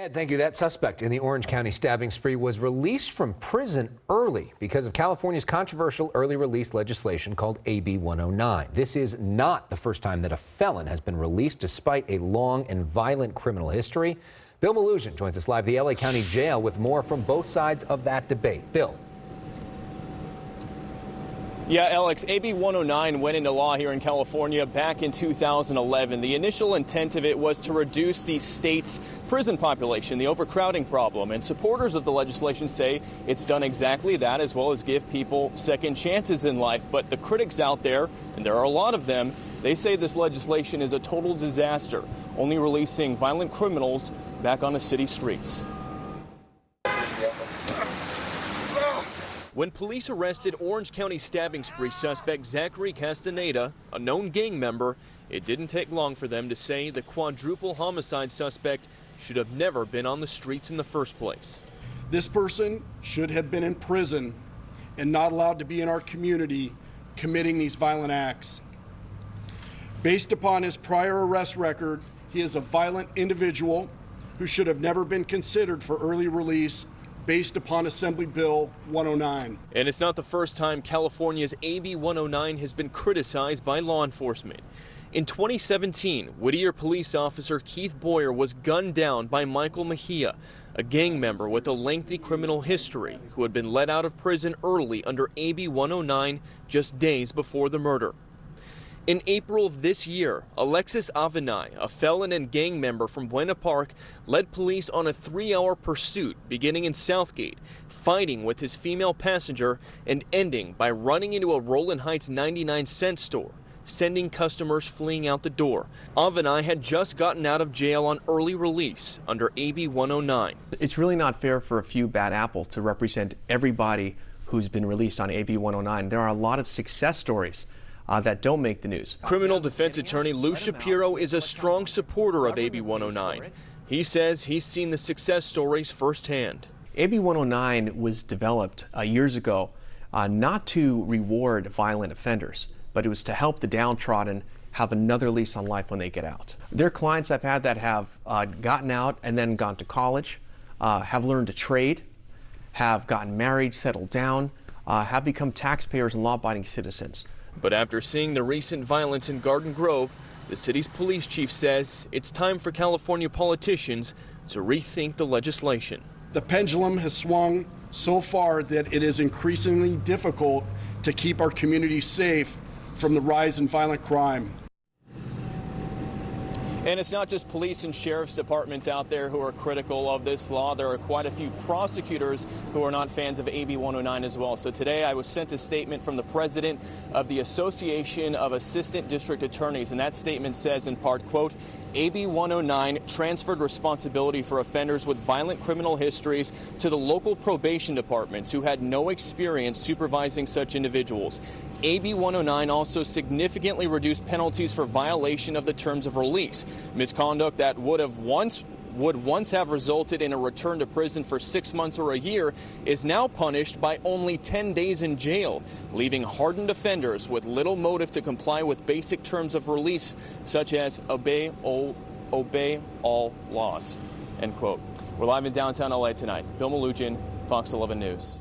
Ed, thank you. That suspect in the Orange County stabbing spree was released from prison early because of California's controversial early release legislation called AB 109. This is not the first time that a felon has been released despite a long and violent criminal history. Bill Malugin joins us live at the LA County Jail with more from both sides of that debate. Bill. Yeah, Alex, AB 109 went into law here in California back in 2011. The initial intent of it was to reduce the state's prison population, the overcrowding problem. And supporters of the legislation say it's done exactly that, as well as give people second chances in life. But the critics out there, and there are a lot of them, they say this legislation is a total disaster, only releasing violent criminals back on the city streets. When police arrested Orange County stabbing spree suspect Zachary Castaneda, a known gang member, it didn't take long for them to say the quadruple homicide suspect should have never been on the streets in the first place. This person should have been in prison and not allowed to be in our community committing these violent acts. Based upon his prior arrest record, he is a violent individual who should have never been considered for early release based upon Assembly Bill 109. And it's not the first time California's AB 109 has been criticized by law enforcement. In 2017, Whittier police officer Keith Boyer was gunned down by Michael Mejia, a gang member with a lengthy criminal history who had been let out of prison early under AB 109 just days before the murder. In April of this year, Alexis Avenai, a felon and gang member from Buena Park, led police on a 3-hour pursuit beginning in Southgate, fighting with his female passenger and ending by running into a Rowland Heights 99-cent store, sending customers fleeing out the door. Avenai had just gotten out of jail on early release under AB 109. It's really not fair for a few bad apples to represent everybody who's been released on AB 109. There are a lot of success stories that don't make the news. Criminal defense attorney Lou Shapiro is a strong supporter of AB 109. He says he's seen the success stories firsthand. AB 109 was developed years ago not to reward violent offenders, but it was to help the downtrodden have another lease on life when they get out. There are clients I've had that have gotten out and then gone to college, have learned to trade, have gotten married, settled down, have become taxpayers and law-abiding citizens. But after seeing the recent violence in Garden Grove, the city's police chief says it's time for California politicians to rethink the legislation. The pendulum has swung so far that it is increasingly difficult to keep our community safe from the rise in violent crime. And it's not just police and sheriff's departments out there who are critical of this law. There are quite a few prosecutors who are not fans of AB 109 as well. So today I was sent a statement from the president of the Association of Assistant District Attorneys, and that statement says in part, quote, AB 109 transferred responsibility for offenders with violent criminal histories to the local probation departments who had no experience supervising such individuals. AB 109 also significantly reduced penalties for violation of the terms of release. Misconduct that would once have resulted in a return to prison for 6 months or a year is now punished by only 10 days in jail, leaving hardened offenders with little motive to comply with basic terms of release, such as obey all laws, end quote. We're live in downtown LA tonight. Bill Malugin, Fox 11 News.